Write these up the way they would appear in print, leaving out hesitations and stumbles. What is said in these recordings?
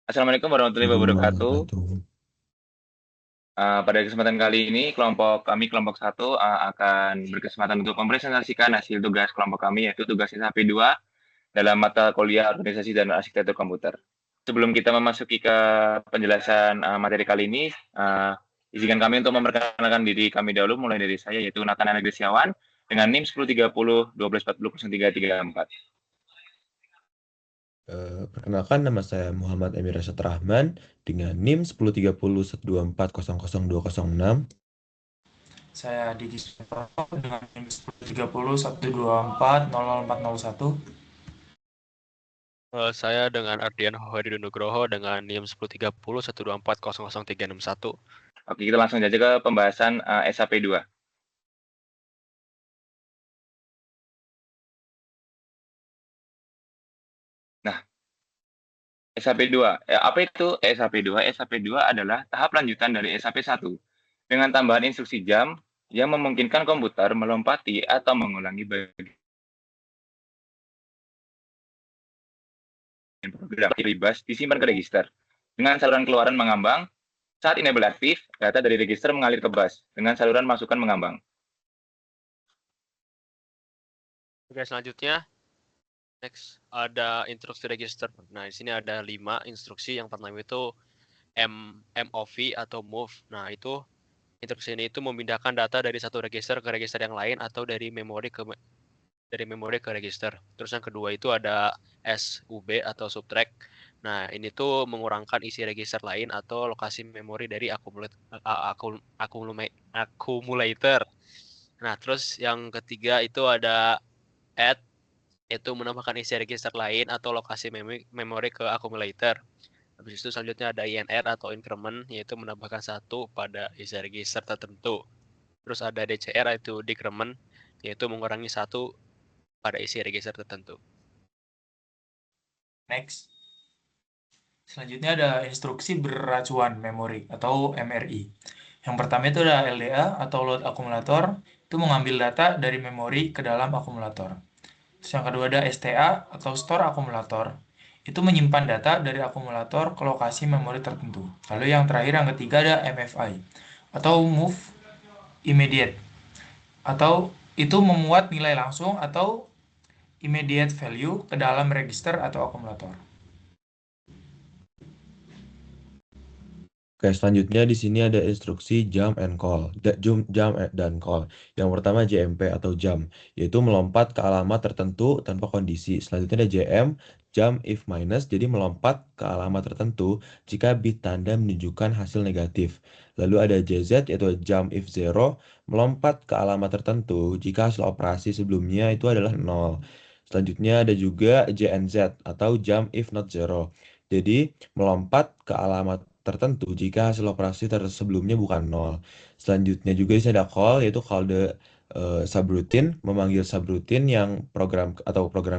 Assalamualaikum warahmatullahi Warahmatullahi wabarakatuh. wabarakatuh. Pada kesempatan kali ini, kelompok 1 akan berkesempatan untuk mempresentasikan hasil tugas kelompok kami, yaitu tugas SHP 2 dalam mata kuliah Organisasi dan Arsitektur Komputer. Sebelum kita memasuki ke penjelasan materi kali ini, izinkan kami untuk memperkenalkan diri kami dahulu, mulai dari saya, yaitu Nathan Anagrisyawan, dengan NIM 1030 1240 0334. Perkenalkan, nama saya Muhammad Emir Rasyad Rahman dengan NIM 103012400206. Saya Didi Sutopo dengan NIM 1030 124 00401. Saya dengan Ardian Hodi Nugroho dengan NIM 1030 124 00361. Oke, kita langsung saja ke pembahasan SHP 2. Nah, SHP 2. Apa itu SHP 2? SHP 2 adalah tahap lanjutan dari SHP 1 dengan tambahan instruksi jam yang memungkinkan komputer melompati atau mengulangi bagian program bebas disimpan ke register. Dengan saluran keluaran mengambang, saat enable aktif, data dari register mengalir ke bus dengan saluran masukan mengambang. Oke, selanjutnya next ada instruksi register. Nah, di sini ada 5 instruksi. Yang pertama itu MOV atau move. Nah, itu instruksi ini itu memindahkan data dari satu register ke register yang lain atau dari memori ke register. Terus yang kedua itu ada SUB atau subtract. Nah, ini tuh mengurangkan isi register lain atau lokasi memori dari akumulator. Nah, terus yang ketiga itu ada add, yaitu menambahkan isi register lain atau lokasi memori ke akumulator. Habis itu selanjutnya ada INR atau increment, yaitu menambahkan satu pada isi register tertentu. Terus ada DCR yaitu decrement, yaitu mengurangi satu pada isi register tertentu. Next. Selanjutnya ada instruksi beracuan memori atau MRI. Yang pertama itu ada LDA atau load akumulator, itu mengambil data dari memori ke dalam akumulator. Terus yang kedua ada STA atau store akumulator, itu menyimpan data dari akumulator ke lokasi memori tertentu. Lalu yang terakhir yang ketiga ada MFI atau move immediate, atau itu memuat nilai langsung atau immediate value ke dalam register atau akumulator. Oke, selanjutnya di sini ada instruksi jump and call, jump dan call. Yang pertama JMP atau jump, yaitu melompat ke alamat tertentu tanpa kondisi. Selanjutnya ada jump if minus, jadi melompat ke alamat tertentu jika bit tanda menunjukkan hasil negatif. Lalu ada JZ, yaitu jump if zero, melompat ke alamat tertentu jika hasil operasi sebelumnya itu adalah 0. Selanjutnya ada juga JNZ atau jump if not zero. Jadi melompat ke alamat tertentu jika hasil operasi sebelumnya bukan 0. Selanjutnya juga bisa ada call, yaitu call the subroutine, memanggil subroutine yang program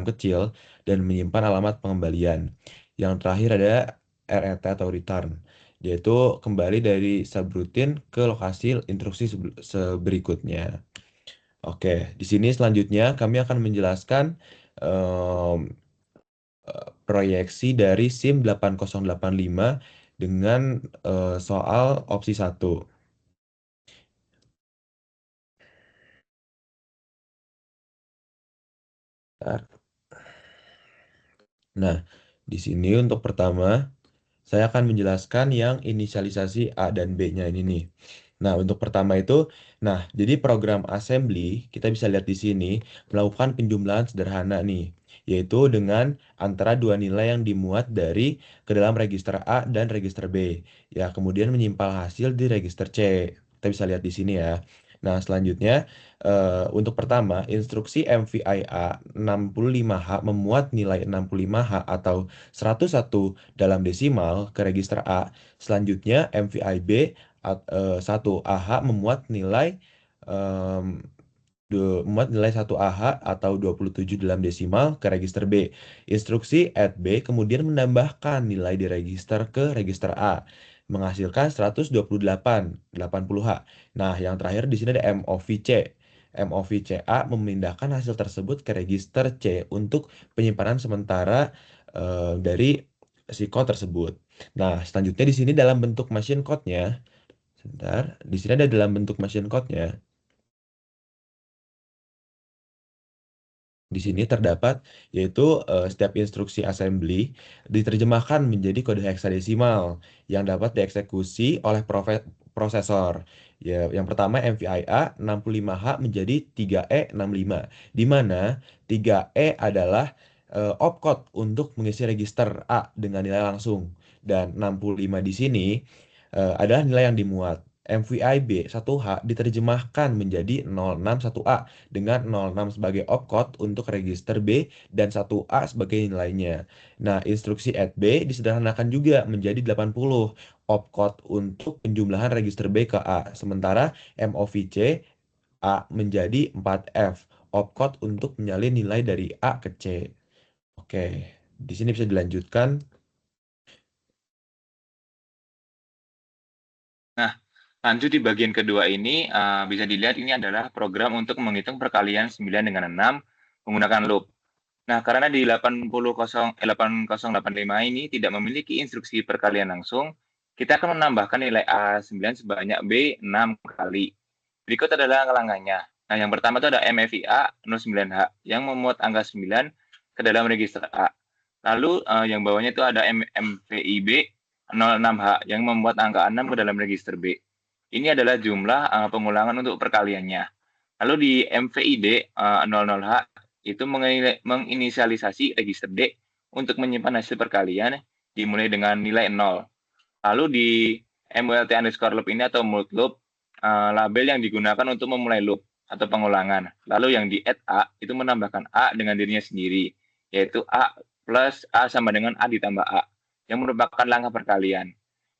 kecil dan menyimpan alamat pengembalian. Yang terakhir ada RET atau return, yaitu kembali dari subroutine ke lokasi instruksi berikutnya. Oke, di sini selanjutnya kami akan menjelaskan em, proyeksi dari SIM 8085 dengan soal opsi 1. Nah, di sini untuk pertama, saya akan menjelaskan yang inisialisasi A dan B-nya ini nih. Nah, untuk pertama itu, jadi program assembly, kita bisa lihat di sini, melakukan penjumlahan sederhana nih, yaitu dengan antara dua nilai yang dimuat dari ke dalam register A dan register B. Ya, kemudian menyimpal hasil di register C. Kita bisa lihat di sini ya. Nah, selanjutnya, untuk pertama, instruksi MVIA 65H memuat nilai 65H atau 101 dalam desimal ke register A. Selanjutnya, MVIB 1AH em, memuat nilai 1AH atau 27 dalam desimal ke register B. Instruksi add B kemudian menambahkan nilai di register ke register A, menghasilkan 128, 80H. Nah, yang terakhir di sini ada MOVC. MOVCA memindahkan hasil tersebut ke register C untuk penyimpanan sementara dari si code tersebut. Nah, selanjutnya di sini dalam bentuk machine code-nya, sebentar, di sini ada dalam bentuk machine code-nya. Di sini terdapat yaitu setiap instruksi assembly diterjemahkan menjadi kode heksadesimal yang dapat dieksekusi oleh prosesor. Ya, yang pertama MVIA 65H menjadi 3E65, di mana 3E adalah opcode untuk mengisi register A dengan nilai langsung, dan 65 di sini adalah nilai yang dimuat. MVIB 1H diterjemahkan menjadi 061A dengan 06 sebagai opcode untuk register B dan 1A sebagai nilainya. Nah, instruksi add B disederhanakan juga menjadi 80 opcode untuk penjumlahan register B ke A. Sementara MOVC A menjadi 4F opcode untuk menyalin nilai dari A ke C. Oke, di sini bisa dilanjutkan. Nah, lanjut di bagian kedua ini, bisa dilihat ini adalah program untuk menghitung perkalian 9 dengan 6 menggunakan loop. Nah, karena di 8085 ini tidak memiliki instruksi perkalian langsung, kita akan menambahkan nilai A9 sebanyak B6 kali. Berikut adalah langkahnya. Nah, yang pertama itu ada MFIA 09H yang memuat angka 9 ke dalam register A. Lalu yang bawahnya itu ada MVIB 06H yang membuat angka 6 ke dalam register B. Ini adalah jumlah pengulangan untuk perkaliannya. Lalu di MVID 00H itu menginisialisasi register D untuk menyimpan hasil perkalian dimulai dengan nilai 0. Lalu di MULT_loop ini atau mult loop, label yang digunakan untuk memulai loop atau pengulangan. Lalu yang di add A itu menambahkan A dengan dirinya sendiri, yaitu A plus A sama dengan A ditambah A, yang merupakan langkah perkalian.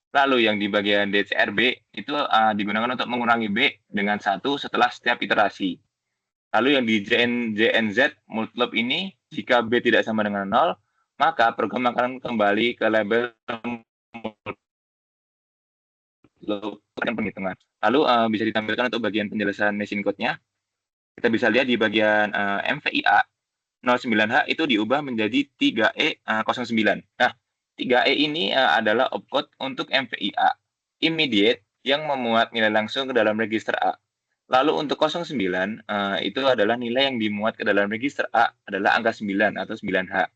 Lalu yang di bagian DCRB itu digunakan untuk mengurangi B dengan 1 setelah setiap iterasi. Lalu yang di JNZ mult loop ini, jika B tidak sama dengan 0, maka program akan kembali ke label mult loop penghitungan. Lalu bisa ditampilkan untuk bagian penjelasan machine code-nya. Kita bisa lihat di bagian MVIA 09H itu diubah menjadi 3E09. Nah, 3E ini adalah opcode untuk MVIA immediate yang memuat nilai langsung ke dalam register A. Lalu untuk 09 itu adalah nilai yang dimuat ke dalam register A adalah angka 9 atau 9H.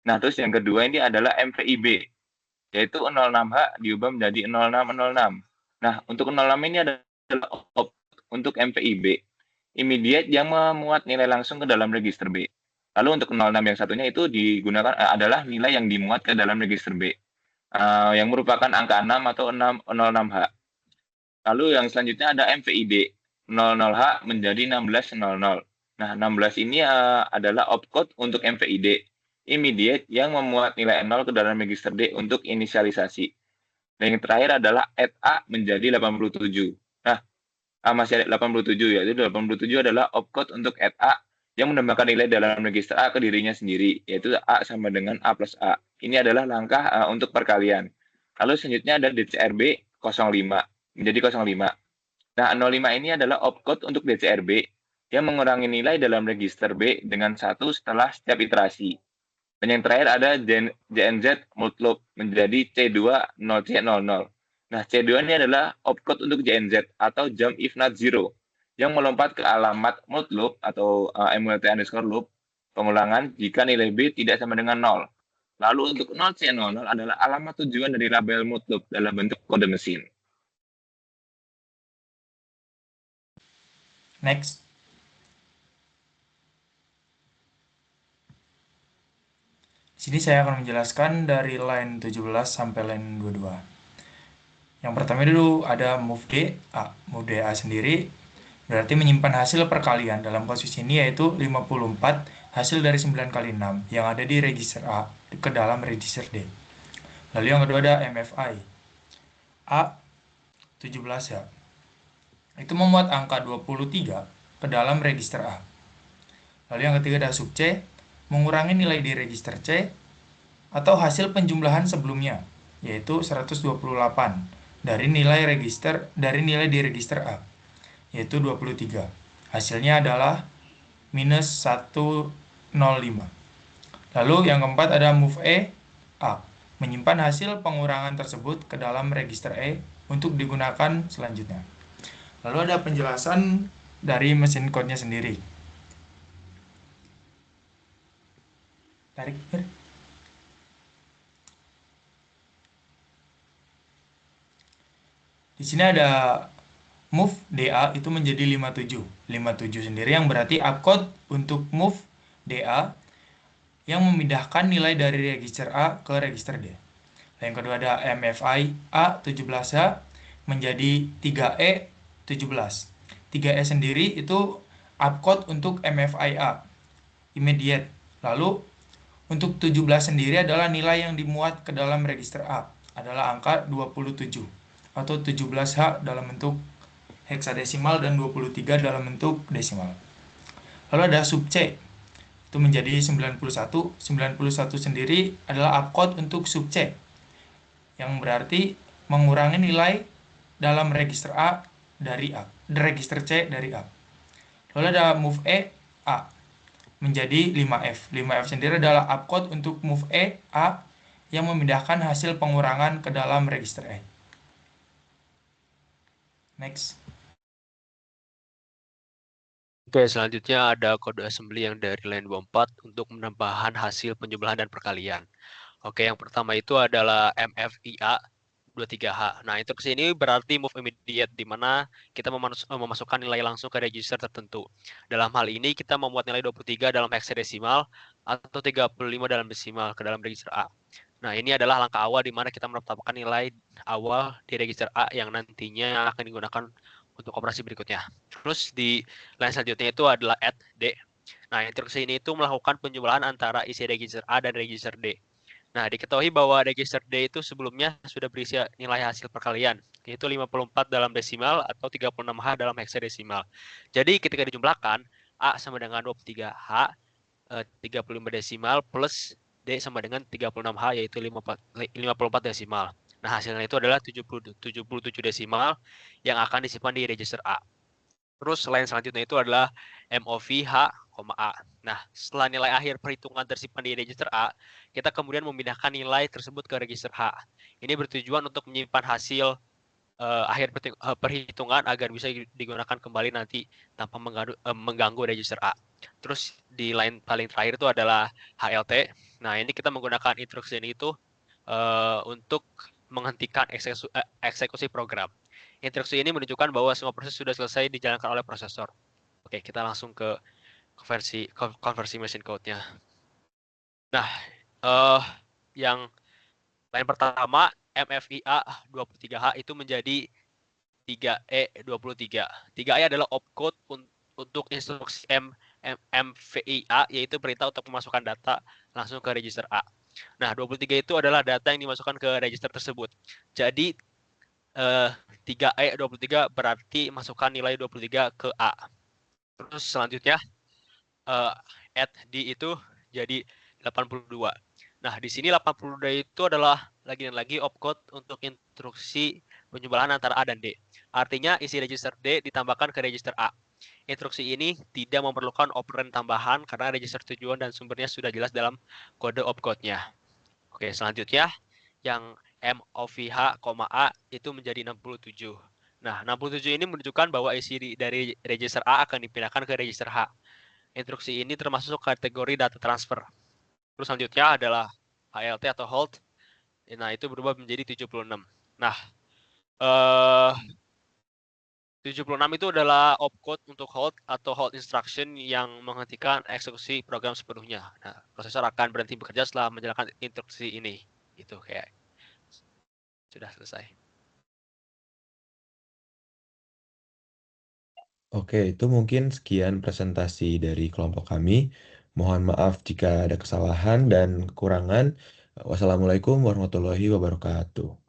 Nah, terus yang kedua ini adalah MVIB, yaitu 06H diubah menjadi 0606. Nah, untuk 06 ini adalah opcode untuk MVIB immediate yang memuat nilai langsung ke dalam register B. Lalu untuk 06 yang satunya itu digunakan adalah nilai yang dimuat ke dalam register B, yang merupakan angka 6 atau 06H. Lalu yang selanjutnya ada MVID 00H menjadi 1600. Nah, 16 ini adalah opcode untuk MVID immediate yang memuat nilai 0 ke dalam register D untuk inisialisasi. Dan yang terakhir adalah add A menjadi 87. Nah, masih ada 87, yaitu 87 adalah opcode untuk add A yang menambahkan nilai dalam register A ke dirinya sendiri, yaitu A sama dengan A plus A. Ini adalah langkah untuk perkalian. Lalu selanjutnya ada DCRB 05 menjadi 05. Nah, 05 ini adalah opcode untuk DCRB yang mengurangi nilai dalam register B dengan 1 setelah setiap iterasi. Dan yang terakhir ada JNZ mult loop menjadi C2 0C00. Nah, C2 ini adalah opcode untuk JNZ atau jump if not zero yang melompat ke alamat mult loop atau MULT_loop pengulangan jika nilai B tidak sama dengan 0. Lalu untuk 0C00 adalah alamat tujuan dari label mult loop dalam bentuk kode mesin. Next. Di sini saya akan menjelaskan dari line 17 sampai line 22. Yang pertama dulu ada move D A. Move D A sendiri berarti menyimpan hasil perkalian dalam posisi ini yaitu 54 hasil dari 9 kali 6 yang ada di register A ke dalam register D. Lalu yang kedua ada MFI A 17 ya. Itu memuat angka 23 ke dalam register A. Lalu yang ketiga ada sub C, mengurangi nilai di register C atau hasil penjumlahan sebelumnya, yaitu 128 dari nilai di register A, yaitu 23. Hasilnya adalah minus 105. Lalu yang keempat ada move E A, menyimpan hasil pengurangan tersebut ke dalam register E untuk digunakan selanjutnya. Lalu ada penjelasan dari mesin code-nya sendiri. Tarik, Ber. Di sini ada move DA itu menjadi 57. 57 sendiri yang berarti opcode untuk move DA yang memindahkan nilai dari register A ke register D. Yang kedua ada MFI A 17H menjadi 3E 17. 3E sendiri itu opcode untuk MFI A immediate. Lalu untuk 17 sendiri adalah nilai yang dimuat ke dalam register A adalah angka 27 atau 17H dalam bentuk heksadesimal dan 23 dalam bentuk desimal. Lalu ada sub C itu menjadi 91. 91 sendiri adalah opcode untuk sub C yang berarti mengurangi nilai dalam register A dari A, register C dari A. Lalu ada move E A menjadi 5F. 5F sendiri adalah opcode untuk move E A yang memindahkan hasil pengurangan ke dalam register E. Next. Oke, selanjutnya ada kode assembly yang dari line 24 untuk penambahan hasil penjumlahan dan perkalian. Oke, yang pertama itu adalah MFIA 23H. Nah, instruksi ini berarti move immediate, di mana kita memasukkan nilai langsung ke register tertentu. Dalam hal ini, kita memuat nilai 23 dalam heksadesimal atau 35 dalam desimal ke dalam register A. Nah, ini adalah langkah awal di mana kita menetapkan nilai awal di register A yang nantinya akan digunakan untuk operasi berikutnya. Terus di line selanjutnya itu adalah add D. Nah, instruksi ini itu melakukan penjumlahan antara isi register A dan register D. Nah, diketahui bahwa register D itu sebelumnya sudah berisi nilai hasil perkalian, yaitu 54 dalam desimal atau 36H dalam heksadesimal. Jadi ketika dijumlahkan, A sama dengan 23H, 35 desimal plus D sama dengan 36H, yaitu 54 desimal. Nah, hasilnya itu adalah 77 desimal yang akan disimpan di register A. Terus line selanjutnya itu adalah MOV H, A. Nah, setelah nilai akhir perhitungan tersimpan di register A, kita kemudian memindahkan nilai tersebut ke register H. Ini bertujuan untuk menyimpan hasil akhir perhitungan agar bisa digunakan kembali nanti tanpa mengganggu register A. Terus di line paling terakhir itu adalah HLT. Nah, ini kita menggunakan instruksi ini itu untuk menghentikan eksekusi program. Instruksi ini menunjukkan bahwa semua proses sudah selesai dijalankan oleh prosesor. Oke, kita langsung ke konversi mesin code-nya. Nah, yang line pertama MFIA 23H itu menjadi 3E23. 3E adalah opcode untuk instruksi MVIA, yaitu perintah untuk memasukkan data langsung ke register A. Nah, 23 itu adalah data yang dimasukkan ke register tersebut. Jadi 3E23 berarti masukkan nilai 23 ke A. Terus selanjutnya add D itu jadi 82. Nah, di sini 82 itu adalah lagi opcode untuk instruksi penjumlahan antara A dan D. Artinya isi register D ditambahkan ke register A. Instruksi ini tidak memerlukan operan tambahan karena register tujuan dan sumbernya sudah jelas dalam kode opcode-nya. Oke, selanjutnya yang MOVH, A itu menjadi 67. Nah, 67 ini menunjukkan bahwa isi dari register A akan dipindahkan ke register H. Instruksi ini termasuk kategori data transfer. Terus selanjutnya adalah HLT atau hold. Nah, itu berubah menjadi 76. Nah, 76 itu adalah opcode untuk hold atau hold instruction yang menghentikan eksekusi program sepenuhnya. Nah, prosesor akan berhenti bekerja setelah menjalankan instruksi ini. Itu kayak sudah selesai. Oke, itu mungkin sekian presentasi dari kelompok kami. Mohon maaf jika ada kesalahan dan kekurangan. Wassalamualaikum warahmatullahi wabarakatuh.